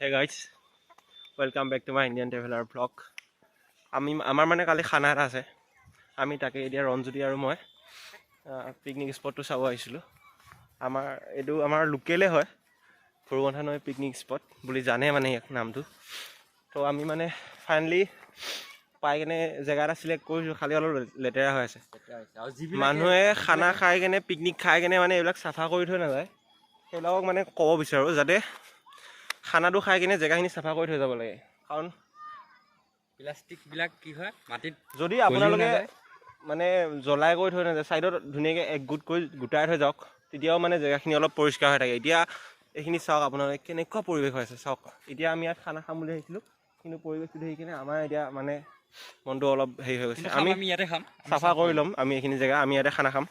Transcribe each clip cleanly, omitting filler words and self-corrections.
Hey guys, welcome back to my Indian Traveler vlog. আমাৰ মানে কালি খানা এটা আছে। আমি তাকে এতিয়া ৰঞ্জুতি আৰু মই পিকনিক স্পটটো চাব আহিছিলোঁ। এইটো আমাৰ লোকেলে হয়, ফুৰবন্ধা নৈ পিকনিক স্পট বুলি জানে মানে ইয়াক নামটো। তো আমি মানে ফাইনেলি পাই কেনে জেগা এটা চিলেক্ট কৰিছোঁ, খালি অলপ লেতেৰা হৈ আছে। মানুহে খানা খাই কেনে পিকনিক খাই কেনে মানে এইবিলাক চাফা কৰি থৈ নাযায়। সেইবিলাকক মানে ক'ব বিচাৰোঁ যাতে খানাটো খাই কিনে জেগাখিনি চাফা কৰি থৈ যাব লাগে, কাৰণ প্লাষ্টিকবিলাক কি হয় মাটিত যদি আপোনালোকে মানে জ্বলাই কৰি থৈ নাযায়, ছাইডত ধুনীয়াকৈ একগোট কৰি গোটাই থৈ যাওক, তেতিয়াও মানে জেগাখিনি অলপ পৰিষ্কাৰ হৈ থাকে। এতিয়া এইখিনি চাওক আপোনালোকে কেনেকুৱা পৰিৱেশ হৈ আছে চাওক। এতিয়া আমি ইয়াত খানা খাম বুলি ভাবিছিলোঁ, কিন্তু পৰিৱেশটো দেখি কিনে আমাৰ এতিয়া মানে মনটো অলপ হেৰি হৈ গৈছে। আমি ইয়াতে খাম, চাফা কৰি ল'ম আমি এইখিনি জেগা, আমি ইয়াতে খানা খাম।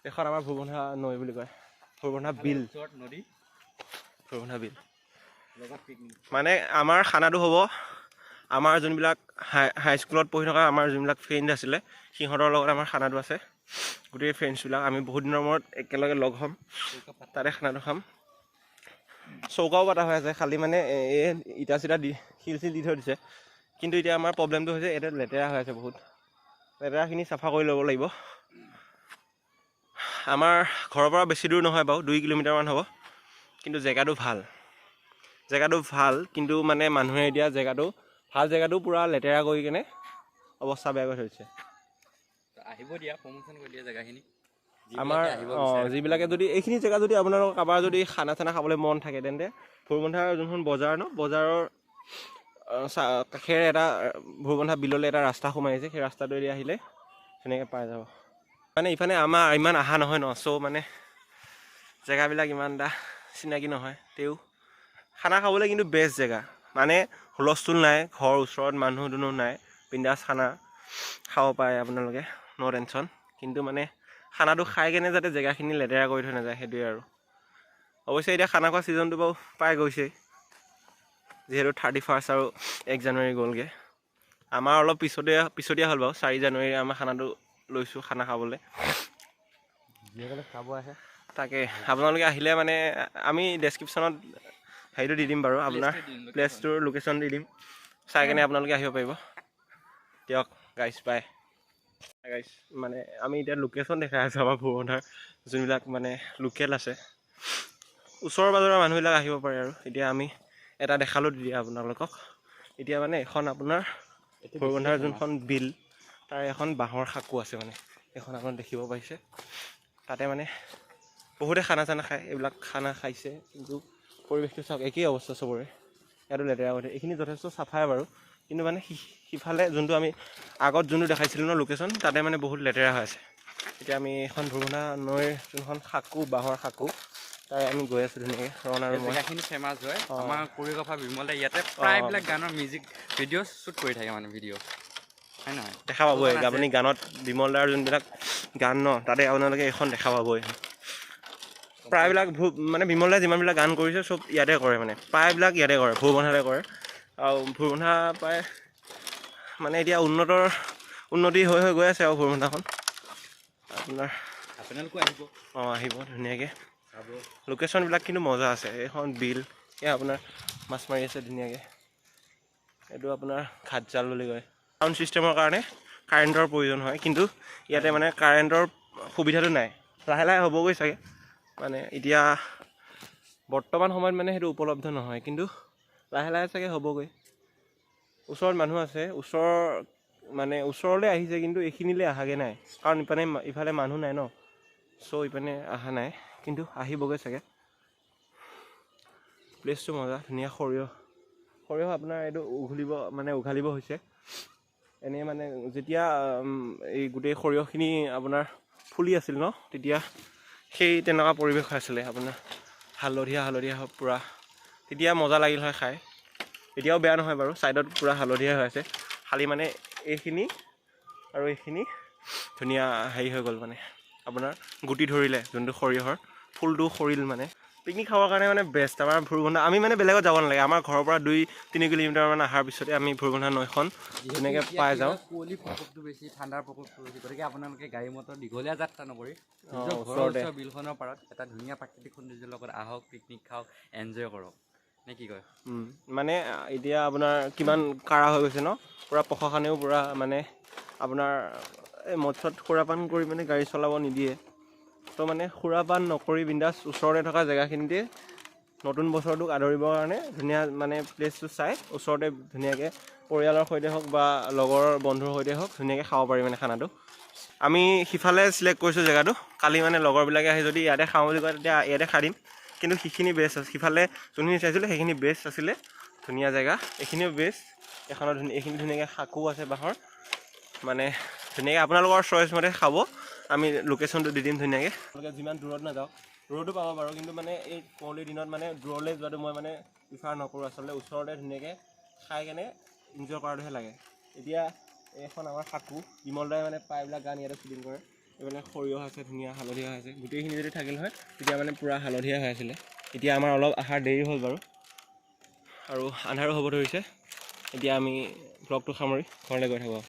এখন আমাৰ ভূৰবন্ধা নৈ বুলি কয়, ভূৰবন্ধা বিল, ভূৰবন্ধা বিল। মানে আমাৰ খানাটো হ'ব আমাৰ যোনবিলাক হাইস্কুলত পঢ়ি থকা আমাৰ যোনবিলাক ফ্ৰেণ্ড আছিলে, সিহঁতৰ লগত আমাৰ খানাটো আছে। গোটেই ফ্ৰেণ্ডছবিলাক আমি বহুত দিনৰ মূৰত একেলগে লগ হ'ম, তাতে খানাটো খাম। চৌকাও পতা হৈ আছে, খালি মানে এই ইটা চিটা শিল দি থৈ দিছে। কিন্তু এতিয়া আমাৰ প্ৰব্লেমটো হৈছে ইয়াতে লেতেৰা হৈ আছে বহুত। লেতেৰাখিনি চাফা কৰি ল'ব লাগিব। আমাৰ ঘৰৰ পৰা বেছি দূৰ নহয় বাৰু, 2 কিলোমিটাৰমান হ'ব। কিন্তু জেগাটো ভাল, কিন্তু মানে মানুহে এতিয়া জেগাটো পূৰা লেতেৰা কৰি কেনে অৱস্থা বেয়া কৰি থৈছে। আহিব দিয়া, প্ৰমোচন কৰি দিয়া জেগাখিনি। আমাৰ যিবিলাকে যদি এইখিনি জেগা যদি আপোনালোকৰ কাৰোবাৰ যদি খানা চানা খাবলৈ মন থাকে, তেন্তে ভূৰবন্ধাৰ যোনখন বজাৰ বজাৰৰ কাষেৰে এটা ভূৰবন্ধা বিললৈ এটা ৰাস্তা সোমাই আছে, সেই ৰাস্তাটোৱেদি আহিলে ধুনীয়াকৈ পাই যাব। মানে ইফালে আমাৰ ইমান অহা নহয় ন, চ' মানে জেগাবিলাক ইমান এটা চিনাকি নহয়। তেও খানা খাবলৈ কিন্তু বেষ্ট জেগা, মানে হুলস্থুল নাই, ঘৰৰ ওচৰত মানুহ দুনুহ নাই, বিন্দাছ খানা খাব পাৰে আপোনালোকে, ন' টেনশ্যন। কিন্তু মানে খানাটো খাই কেনে যাতে জেগাখিনি লেতেৰা কৰি থৈ নাযায়, সেইটোৱে আৰু। অৱশ্যে এতিয়া খানা খোৱা ছিজনটো বাৰু পাই গৈছেই, যিহেতু 31 আৰু 1 জানুৱাৰী গ'লগৈ। আমাৰ অলপ পিছতীয়া হ'ল বাৰু, 4 জানুৱাৰী আমাৰ খানাটো লৈছোঁ খানা খাবলৈ। খাব আহে তাকে আপোনালোকে আহিলে মানে আমি ডেছক্ৰিপশ্যনত হেৰিটো দি দিম বাৰু, আপোনাৰ প্লেচটোৰ লোকেশ্যন দি দিম, চাই কেনে আপোনালোকে আহিব পাৰিব। দিয়ক গাইছ, বাই গাইছ। মানে আমি এতিয়া লোকেশ্যন দেখাই আছোঁ আমাৰ ভূৰবন্ধাৰ যোনবিলাক মানে লোকেল আছে, ওচৰৰ পাজৰৰ মানুহবিলাক আহিব পাৰে আৰু। এতিয়া আমি এটা দেখালোঁ তেতিয়া আপোনালোকক। এতিয়া মানে এখন আপোনাৰ ভূৰবন্ধাৰ যোনখন বিল, তাৰ এখন বাঁহৰ সাঁকো আছে, মানে এখন আপোনালোকে দেখিব পাৰিছে। তাতে মানে বহুতে খানা চানা খায়, এইবিলাক খানা খাইছে, কিন্তু পৰিৱেশটো চাওক, একেই অৱস্থা চবৰে। ইয়াতো লেতেৰা হৈ থাকে, এইখিনি যথেষ্ট চাফাই বাৰু, কিন্তু মানে সিফালে যোনটো আমি আগত যোনটো দেখাইছিলোঁ ন লোকেশ্যন, তাতে মানে বহুত লেতেৰা হৈ আছে। এতিয়া আমি এখন ভূৰবন্ধা নৈৰ যোনখন সাঁকো, বাঁহৰ সাঁকো, তাৰে আমি গৈ আছোঁ ধুনীয়াকৈ, ৰণ আৰু মই। জেগাখিনি ফেমাছ হয়, আমাৰ কোৰিঅ'গ্ৰাফাৰ বিমলে ইয়াতে প্ৰায়বিলাক গানৰ মিউজিক ভিডিঅ' শ্বুট কৰি থাকে, মানে ভিডিঅ' হয় নহয়, দেখা পাবই আপুনি গানত বিমল দাৰ যোনবিলাক গান ন, তাতে আপোনালোকে এইখন দেখা পাবই। প্ৰায়বিলাক মানে বিমল দাই যিমানবিলাক গান কৰিছে চব ইয়াতে কৰে, মানে প্ৰায়বিলাক ইয়াতে কৰে, ভূৰবন্ধাতে কৰে। আৰু ভূৰবন্ধা প্ৰায় মানে এতিয়া উন্নতি হৈ গৈ আছে আৰু ভূৰবন্ধাখন আপোনাৰ। আপোনালোকো আহিব, আহিব ধুনীয়াকৈ। লোকেশ্যনবিলাক কিন্তু মজা আছে। এইখন বিল, এয়া আপোনাৰ মাছ মাৰি আছে ধুনীয়াকৈ। এইটো আপোনাৰ ঘাটজাল বুলি কয়। চাউণ্ড ছিষ্টেমৰ কাৰণে কাৰেণ্টৰ প্ৰয়োজন হয়, কিন্তু ইয়াতে মানে কাৰেণ্টৰ সুবিধাটো নাই। লাহে লাহে হ'বগৈ চাগে, মানে এতিয়া বৰ্তমান সময়ত মানে সেইটো উপলব্ধ নহয়, কিন্তু লাহে লাহে চাগে হ'বগৈ। ওচৰত মানুহ আছে, ওচৰলৈ আহিছে, কিন্তু এইখিনিলৈ অহাগৈ নাই, কাৰণ ইফালে মানুহ নাই ন, চ' ইপিনে অহা নাই, কিন্তু আহিবগৈ চাগে। প্লেচটো মজা, ধুনীয়া। সৰিয়হ আপোনাৰ এইটো উঘালিব হৈছে। এনেই মানে যেতিয়া এই গোটেই সৰিয়হখিনি আপোনাৰ ফুলি আছিল ন, তেতিয়া সেই তেনেকুৱা পৰিৱেশ হৈ আছিলে, আপোনাৰ হালধীয়া পূৰা, তেতিয়া মজা লাগিল হয় খাই। এতিয়াও বেয়া নহয় বাৰু, ছাইডত পূৰা হালধীয়া হৈ আছে, খালি মানে এইখিনি আৰু এইখিনি ধুনীয়া হেৰি হৈ গ'ল, মানে আপোনাৰ গুটি ধৰিলে যোনটো সৰিয়হৰ, ফুলটো সৰিল মানে পিকনিক খাবৰ কাৰণে মানে বেষ্ট আমাৰ ভুৰবন্ধা আমি মানে বেলেগত যাব নালাগে আমাৰ ঘৰৰ পৰা 2-3 কিলোমিটাৰমান অহাৰ পিছতে আমি ভুৰবন্ধা নৈখন ধুনীয়াকৈ পাই যাওঁ কুঁৱলীৰ প্ৰকোপটো বেছি ঠাণ্ডাৰ প্ৰকোপটো বেছি গতিকে আপোনালোকে গাড়ী মটৰ দীঘলীয়া যাত্ৰা নকৰি ওচৰতে বিলখনৰ পাৰত এটা ধুনীয়া প্ৰাকৃতিক সৌন্দৰ্যৰ লগত আহক পিকনিক খাওক এনজয় কৰক নে কি কয় মানে এতিয়া আপোনাৰ কিমান কাঢ়া হৈ গৈছে ন পূৰা প্ৰশাসনেও পূৰা মানে আপোনাৰ এই মদ-চদ সুৰাপান কৰি মানে গাড়ী চলাব নিদিয়ে তো মানে সুৰাপান নকৰি বিন্দাছ ওচৰতে থকা জেগাখিনিতে নতুন বছৰটোক আদৰিবৰ কাৰণে ধুনীয়া মানে প্লেচটো চাই ওচৰতে ধুনীয়াকৈ পৰিয়ালৰ সৈতে হওক বা লগৰ বন্ধুৰ সৈতে হওক ধুনীয়াকৈ খাব পাৰি মানে খানাটো আমি সিফালে চিলেক্ট কৰিছোঁ জেগাটো কালি মানে লগৰবিলাকে আহি যদি ইয়াতে খাওঁ বুলি কয় তেতিয়া ইয়াতে খাই দিম কিন্তু সেইখিনি বেষ্ট আছে সিফালে যোনখিনি চাইছিলোঁ সেইখিনি বেষ্ট আছিলে ধুনীয়া জেগা এইখিনিও বেষ্ট এখনৰ এইখিনি ধুনীয়াকৈ শাকো আছে বাঁহৰ মানে ধুনীয়াকৈ আপোনালোকৰ চইচ মতে খাব আমি লোকেশ্যনটো দি দিম ধুনীয়াকৈ আপোনালোকে যিমান দূৰত নাযাওক দূৰতো পাব বাৰু কিন্তু মানে এই কুঁৱলীৰ দিনত মানে দূৰলৈ যোৱাটো মই মানে প্ৰিফাৰ নকৰোঁ আচলতে ওচৰতে ধুনীয়াকৈ খাই কেনে এনজয় কৰাটোহে লাগে এতিয়া এইখন আমাৰ শাকু বিমল দাই মানে প্ৰায়বিলাক গান ইয়াতে শ্বুটিং কৰে এইবিলাক সৰিয়হ আছে ধুনীয়া হালধীয়া হৈ আছে গোটেইখিনি যদি থাকিল হয় তেতিয়া মানে পূৰা হালধীয়া হৈ আছিলে এতিয়া আমাৰ অলপ আহাৰ দেৰি হ'ল বাৰু আৰু আন্ধাৰো হ'ব ধৰিছে এতিয়া আমি ব্লগটো সামৰি ঘৰলৈ গৈ থাকোঁ